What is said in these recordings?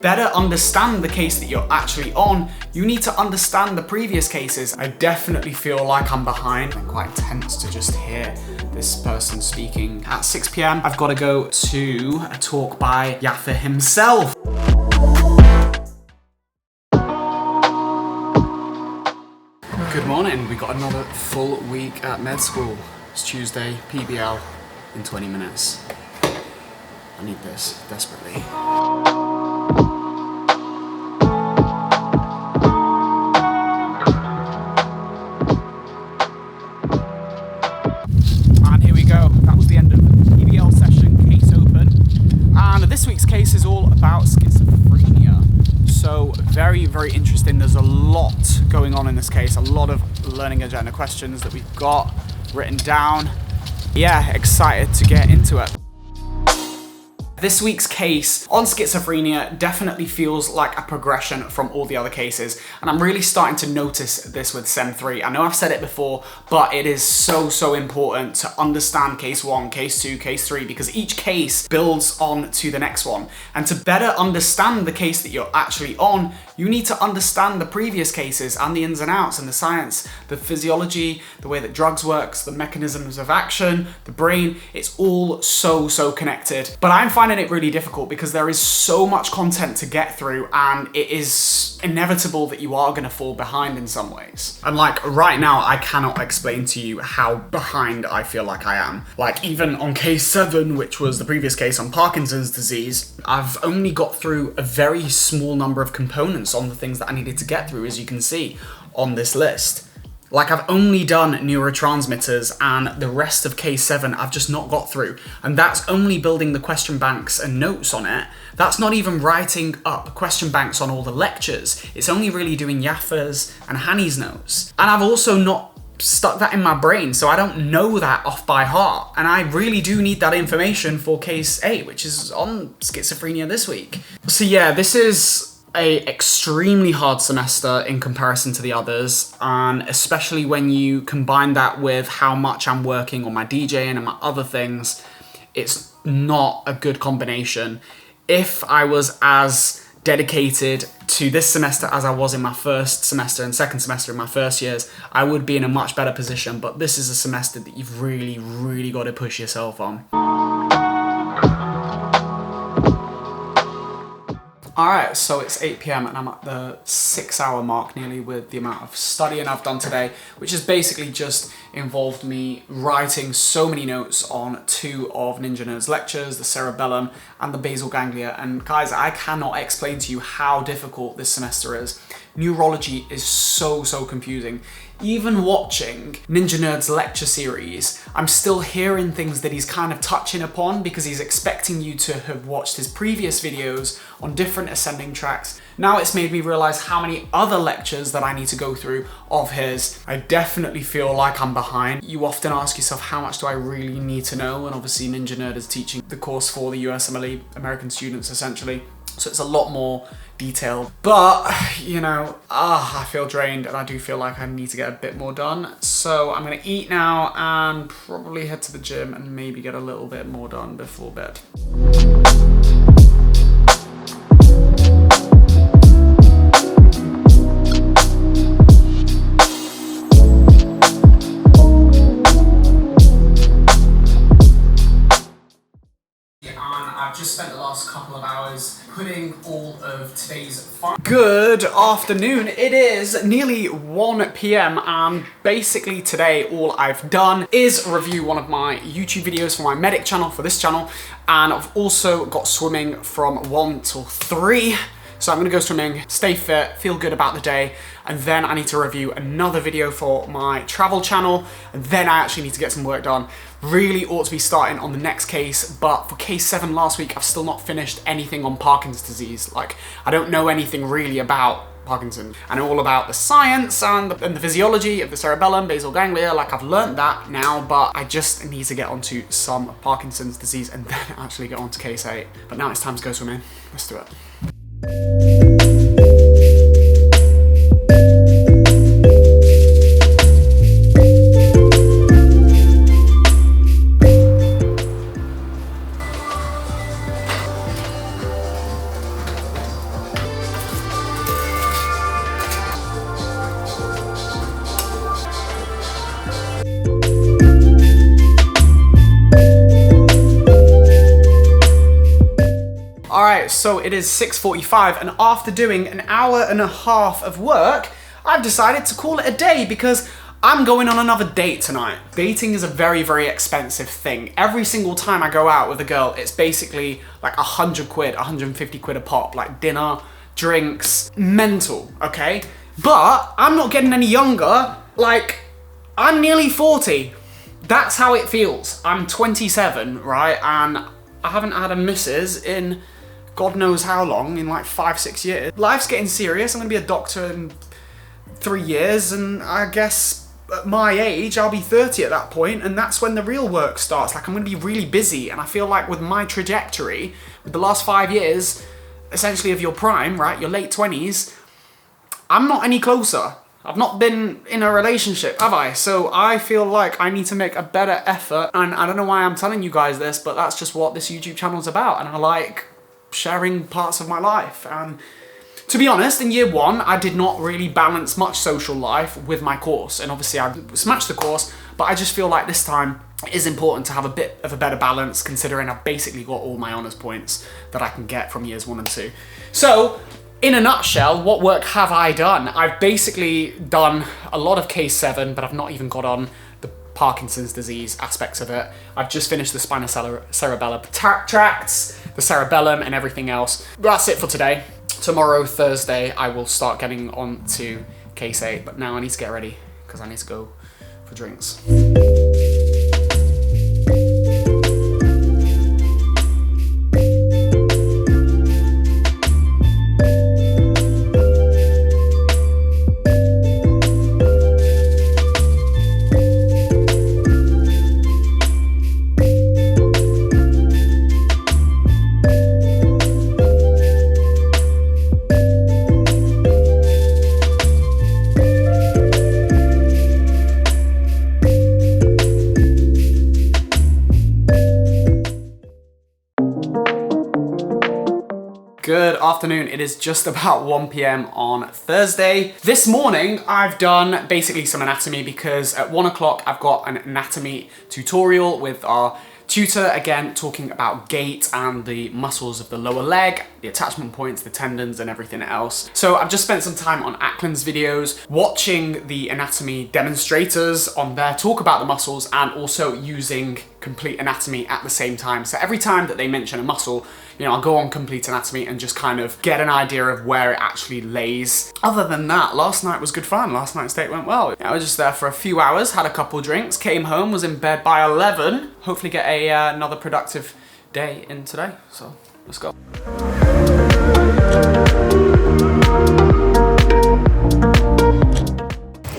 better understand the case that you're actually on, you need to understand the previous cases. I definitely feel like I'm behind. I'm quite tense to just hear this person speaking. At 6 p.m, I've got to go to a talk by Yaffa himself. Good morning. We got another full week at med school. It's Tuesday, PBL in 20 minutes. I need this desperately. And here we go. That was the end of the PBL session, case open. And this week's case is all about schizophrenia. So very, very interesting. There's a lot going on in this case, a lot of learning agenda questions that we've got written down. Yeah, excited to get into it. This week's case on schizophrenia definitely feels like a progression from all the other cases, and I'm really starting to notice this with SEM 3. I know I've said it before, but it is so important to understand case 1, case 2, case 3, because each case builds on to the next one. And to better understand the case that you're actually on, you need to understand the previous cases and the ins and outs and the science, the physiology, the way that drugs works, the mechanisms of action, the brain. It's all so connected. But I'm finding it really difficult because there is so much content to get through, and it is inevitable that you are going to fall behind in some ways. And like right now, I cannot explain to you how behind I feel like I am. Like even on case 7, which was the previous case on Parkinson's disease, I've only got through a very small number of components on the things that I needed to get through, as you can see on this list. Like I've only done neurotransmitters, and the rest of case 7 I've just not got through. And that's only building the question banks and notes on it. That's not even writing up question banks on all the lectures. It's only really doing Yaffa's and Hani's notes. And I've also not stuck that in my brain, so I don't know that off by heart. And I really do need that information for case 8, which is on schizophrenia this week. So yeah, this is a extremely hard semester in comparison to the others, and especially when you combine that with how much I'm working on my DJing and my other things, it's not a good combination. If I was as dedicated to this semester as I was in my first semester and second semester in my first years, I would be in a much better position, but this is a semester that you've really got to push yourself on. Alright, so it's 8 p.m. and I'm at the 6-hour mark nearly with the amount of studying I've done today, which has basically just involved me writing so many notes on 2 of Ninja Nerd's lectures, the cerebellum and the basal ganglia. And guys, I cannot explain to you how difficult this semester is. Neurology is so confusing. Even watching Ninja Nerd's lecture series, I'm still hearing things that he's kind of touching upon because he's expecting you to have watched his previous videos on different ascending tracks. Now it's made me realize how many other lectures that I need to go through of his. I definitely feel like I'm behind. You often ask yourself, how much do I really need to know? And obviously Ninja Nerd is teaching the course for the USMLE, American students essentially. So it's a lot more detailed, but you know, I feel drained and I do feel like I need to get a bit more done. So I'm gonna eat now and probably head to the gym and maybe get a little bit more done before bed. I've just spent the last couple of hours putting all of today's Good afternoon. It is nearly 1 p.m. and basically today all I've done is review one of my YouTube videos for my medic channel, for this channel, and I've also got swimming from 1 till 3. So I'm gonna go swimming, stay fit, feel good about the day, and then I need to review another video for my travel channel, and then I actually need to get some work done. Really ought to be starting on the next case, but for case 7 last week, I've still not finished anything on Parkinson's disease. Like, I don't know anything really about Parkinson. I know all about the science and the physiology of the cerebellum, basal ganglia, like I've learned that now, but I just need to get onto some Parkinson's disease and then actually get onto case 8. But now it's time to go swimming. Let's do it. so it is 6:45, and after doing an hour and a half of work, I've decided to call it a day because I'm going on another date tonight. Dating is a very, very expensive thing. Every single time I go out with a girl, it's basically like 100 quid, 150 quid a pop, like dinner, drinks, mental, okay? But I'm not getting any younger. Like, I'm nearly 40. That's how it feels. I'm 27, right? And I haven't had a missus in God knows how long, in like 5-6 years. Life's getting serious. I'm gonna be a doctor in 3 years, and I guess at my age, I'll be 30 at that point, and that's when the real work starts. Like, I'm gonna be really busy, and I feel like with my trajectory, with the last 5 years, essentially of your prime, right, your late 20s, I'm not any closer. I've not been in a relationship, have I? So I feel like I need to make a better effort, and I don't know why I'm telling you guys this, but that's just what this YouTube channel's about, and I like sharing parts of my life. And to be honest, in year 1, I did not really balance much social life with my course, and obviously I smashed the course, but I just feel like this time it is important to have a bit of a better balance, considering I've basically got all my honours points that I can get from years 1 and 2. So, in a nutshell, what work have I done? I've basically done a lot of case 7, but I've not even got on the Parkinson's disease aspects of it. I've just finished the spinocerebellar tracts, the cerebellum, and everything else. That's it for today. Tomorrow, Thursday, I will start getting on to case 8, but now I need to get ready because I need to go for drinks. Good afternoon, it is just about 1 p.m. on Thursday. This morning I've done basically some anatomy because at 1 o'clock I've got an anatomy tutorial with our tutor, again talking about gait and the muscles of the lower leg, the attachment points, the tendons and everything else. So I've just spent some time on Ackland's videos, watching the anatomy demonstrators on there talk about the muscles and also using complete anatomy at the same time. So every time that they mention a muscle, you know, I'll go on complete anatomy and just kind of get an idea of where it actually lays. Other than that, last night was good fun. Last night's date went well. I was just there for a few hours, had a couple drinks, came home, was in bed by 11. Hopefully get another productive day in today. So let's go.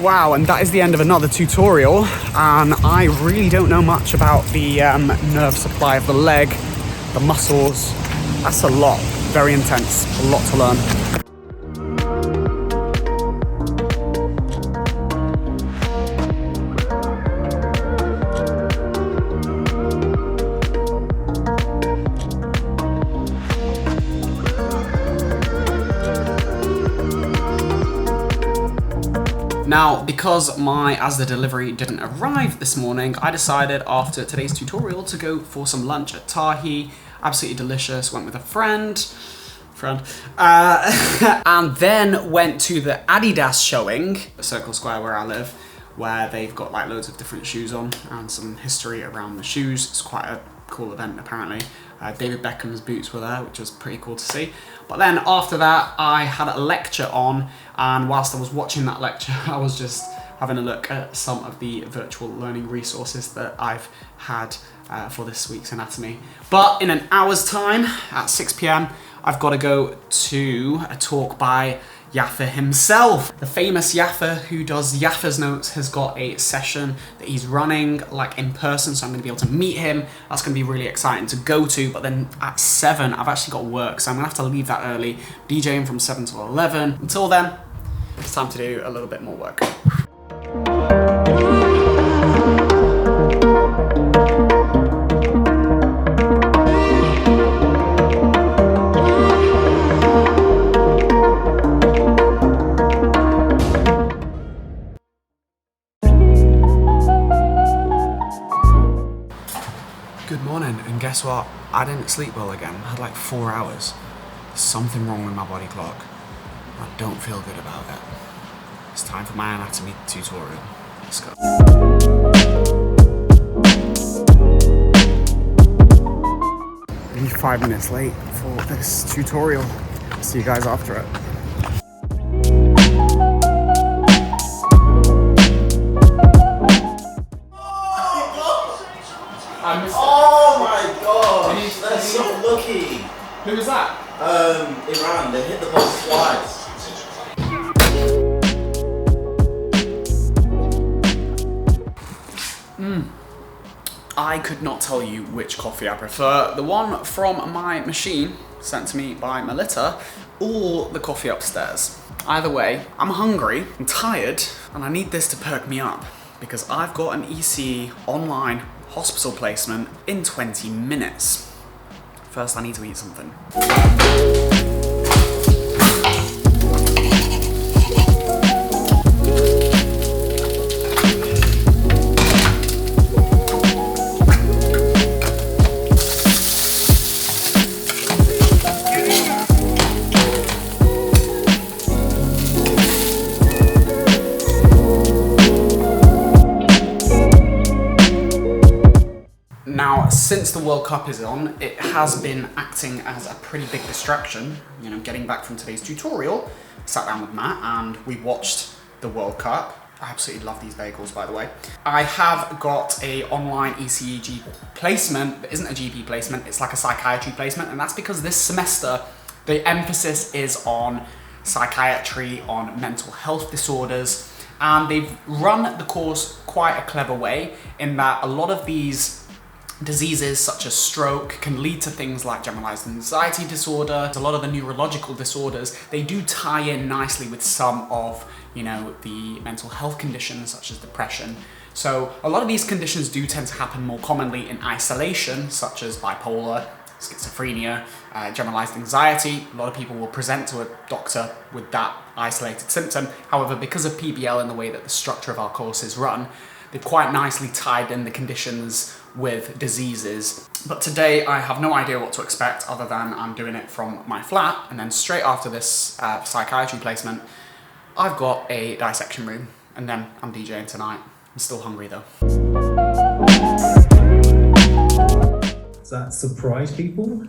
Wow, and that is the end of another tutorial. And I really don't know much about the nerve supply of the leg, the muscles. That's a lot, very intense, a lot to learn. Now, because my ASDA delivery didn't arrive this morning, I decided after today's tutorial to go for some lunch at Tahi. Absolutely delicious. Went with a friend, and then went to the Adidas showing, Circle Square where I live, where they've got like loads of different shoes on and some history around the shoes. It's quite a cool event apparently. David Beckham's boots were there, which was pretty cool to see. But then after that, I had a lecture on, and whilst I was watching that lecture, I was just having a look at some of the virtual learning resources that I've had for this week's anatomy. But in an hour's time, at 6 p.m, I've got to go to a talk by Yaffa himself. The famous Yaffa who does Yaffa's Notes has got a session that he's running like in person, so I'm going to be able to meet him. That's going to be really exciting to go to. But then at 7, I've actually got work, so I'm going to have to leave that early, DJing from 7 to 11. Until then, it's time to do a little bit more work. Good morning, and guess what? I didn't sleep well again. I had like 4 hours. There's something wrong with my body clock. I don't feel good about it. It's time for my anatomy tutorial. Let's go. Only 5 minutes late for this tutorial. See you guys after it. Oh my god! That's so lucky! Who was that? Iran, they hit the ball twice. I could not tell you which coffee I prefer. The one from my machine, sent to me by Melita, or the coffee upstairs. Either way, I'm hungry, I'm tired, and I need this to perk me up because I've got an ECE online hospital placement in 20 minutes. First, I need to eat something. Now, since the World Cup is on, it has been acting as a pretty big distraction. You know, getting back from today's tutorial, I sat down with Matt and we watched the World Cup. I absolutely love these bagels, by the way. I have got a online ECEG placement that isn't a GP placement, it's like a psychiatry placement, and that's because this semester the emphasis is on psychiatry, on mental health disorders, and they've run the course quite a clever way in that a lot of these diseases such as stroke can lead to things like generalized anxiety disorder. A lot of the neurological disorders, they do tie in nicely with some of, you know, the mental health conditions such as depression. So a lot of these conditions do tend to happen more commonly in isolation, such as bipolar, schizophrenia, generalized anxiety. A lot of people will present to a doctor with that isolated symptom. However, because of PBL and the way that the structure of our course is run, they've quite nicely tied in the conditions with diseases. But today I have no idea what to expect other than I'm doing it from my flat, and then straight after this psychiatry placement I've got a dissection room, and then I'm DJing tonight. I'm still hungry though. Does that surprise people?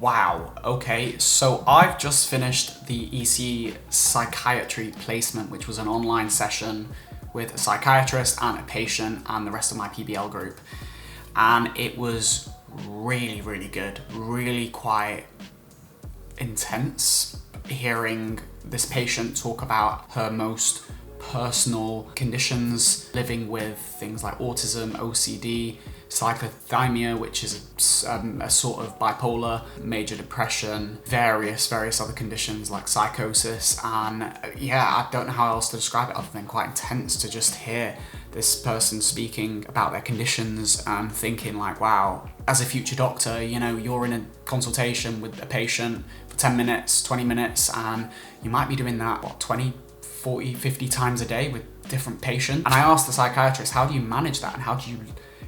Wow, okay, so I've just finished the EC Psychiatry placement, which was an online session with a psychiatrist and a patient and the rest of my PBL group. And it was really, really good, really quite intense, hearing this patient talk about her most personal conditions, living with things like autism, OCD, cyclothymia, which is a sort of bipolar, major depression, various other conditions like psychosis, and yeah, I don't know how else to describe it other than quite intense to just hear this person speaking about their conditions and thinking like, wow, as a future doctor, you know, you're in a consultation with a patient for 10 minutes, 20 minutes, and you might be doing that, what, 20, 40, 50 times a day with different patients. And I asked the psychiatrist, how do you manage that and how do you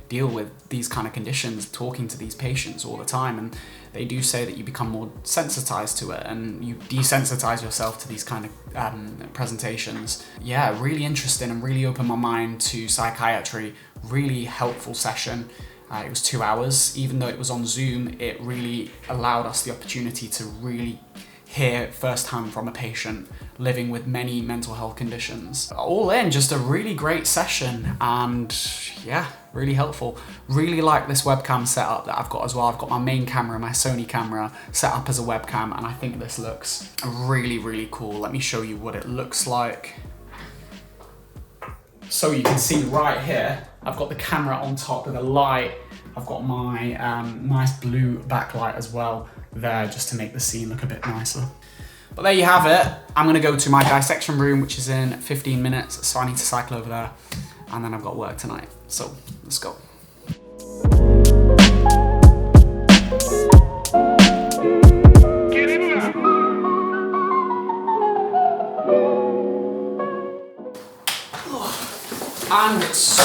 deal with these kind of conditions, talking to these patients all the time? And they do say that you become more sensitized to it and you desensitize yourself to these kind of presentations. Yeah, really interesting and really opened my mind to psychiatry. Really helpful session. It was 2 hours. Even though it was on Zoom, it really allowed us the opportunity to really hear firsthand from a patient living with many mental health conditions. All in, just a really great session, and yeah, really helpful. Really like this webcam setup that I've got as well. I've got my main camera, my Sony camera, set up as a webcam, and I think this looks really, really cool. Let me show you what it looks like. So you can see right here, I've got the camera on top with a light. I've got my nice blue backlight as well there, just to make the scene look a bit nicer. But there you have it. I'm gonna go to my dissection room, which is in 15 minutes, so I need to cycle over there, and then I've got work tonight. So let's go. And so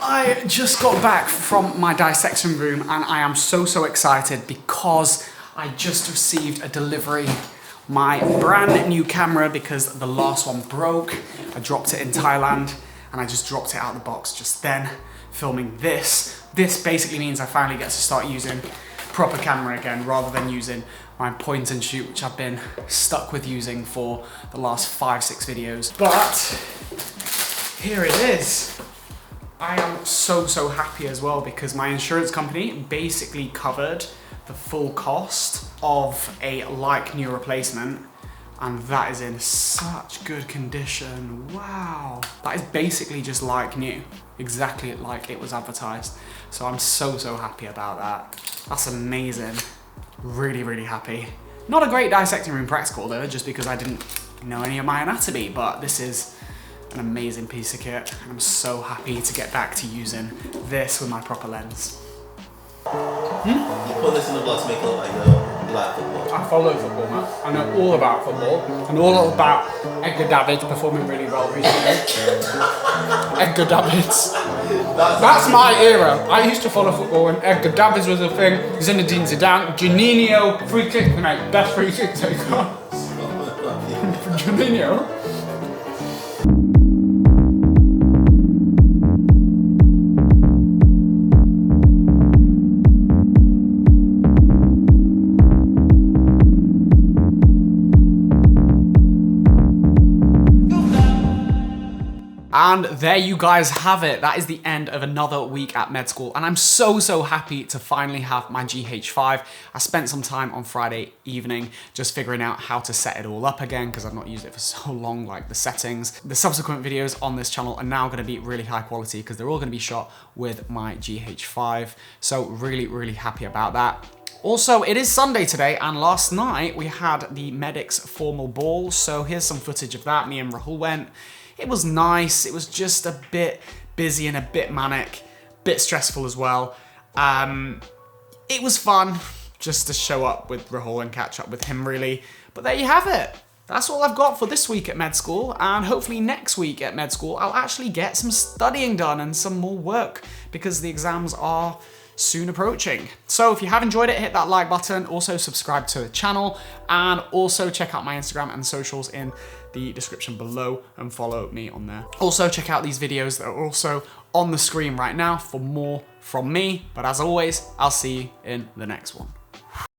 I just got back from my dissection room and I am so excited because I just received a delivery. My brand new camera because the last one broke. I dropped it in Thailand and I just dropped it out of the box just then, filming this. This basically means I finally get to start using proper camera again rather than using my point and shoot, which I've been stuck with using for the last 5-6 videos. But here it is. I am so happy as well because my insurance company basically covered the full cost of a like new replacement, and that is in such good condition. Wow. That is basically just like new, exactly like it was advertised. So I'm so happy about that. That's amazing. Really happy. Not a great dissecting room practical though, just because I didn't know any of my anatomy, but this is an amazing piece of kit. I'm so happy to get back to using this with my proper lens. You put this in the vlog to make it look like you like football. I follow football, man. I know all about football and all about Edgar Davids performing really well recently. Edgar Davids. That's my era. I used to follow football when Edgar Davids was a thing. Zinedine Zidane, Juninho, free kick, mate, best free kick taker. Juninho. And there you guys have it. That is the end of another week at med school. And I'm so happy to finally have my GH5. I spent some time on Friday evening just figuring out how to set it all up again because I've not used it for so long, like the settings. The subsequent videos on this channel are now gonna be really high quality because they're all gonna be shot with my GH5. So really happy about that. Also, it is Sunday today, and last night we had the medics formal ball. So here's some footage of that. Me and Rahul went. It was nice. It was just a bit busy and a bit manic, bit stressful as well. It was fun just to show up with Rahul and catch up with him really. But there you have it. That's all I've got for this week at med school, and hopefully next week at med school I'll actually get some studying done and some more work because the exams are soon approaching. So if you have enjoyed it, hit that like button, also subscribe to the channel, and also check out my Instagram and socials in the description below and follow me on there. Also check out these videos that are also on the screen right now for more from me. But as always, I'll see you in the next one.